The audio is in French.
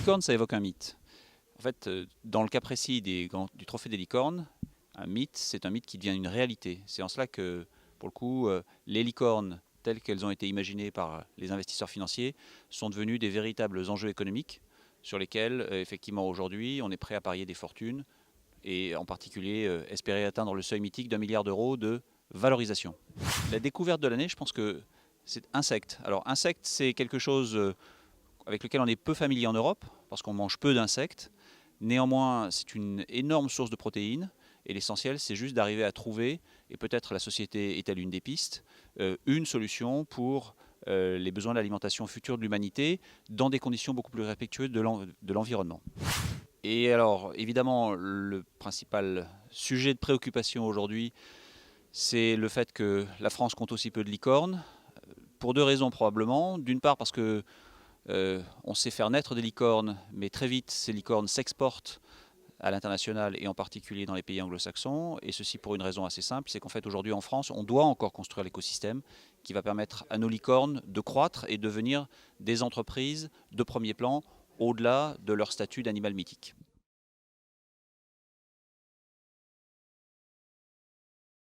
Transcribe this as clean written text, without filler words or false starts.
licorne, ça évoque un mythe. En fait, dans le cas précis du trophée des licornes, un mythe, c'est un mythe qui devient une réalité. C'est en cela que, pour le coup, les licornes, telles qu'elles ont été imaginées par les investisseurs financiers, sont devenues des véritables enjeux économiques sur lesquels, effectivement, aujourd'hui, on est prêt à parier des fortunes et en particulier espérer atteindre le seuil mythique d'1 milliard d'euros de valorisation. La découverte de l'année, je pense que c'est insectes. Alors, insectes, c'est quelque chose avec lequel on est peu familier en Europe, parce qu'on mange peu d'insectes. Néanmoins, c'est une énorme source de protéines, et l'essentiel, c'est juste d'arriver à trouver, et peut-être la société est-elle une des pistes, une solution pour les besoins d'alimentation future de l'humanité, dans des conditions beaucoup plus respectueuses de l'environnement. Et alors, évidemment, le principal sujet de préoccupation aujourd'hui, c'est le fait que la France compte aussi peu de licornes, pour deux raisons probablement. D'une part parce que on sait faire naître des licornes, mais très vite ces licornes s'exportent à l'international et en particulier dans les pays anglo-saxons. Et ceci pour une raison assez simple, c'est qu'en fait aujourd'hui en France, on doit encore construire l'écosystème qui va permettre à nos licornes de croître et devenir des entreprises de premier plan au-delà de leur statut d'animal mythique.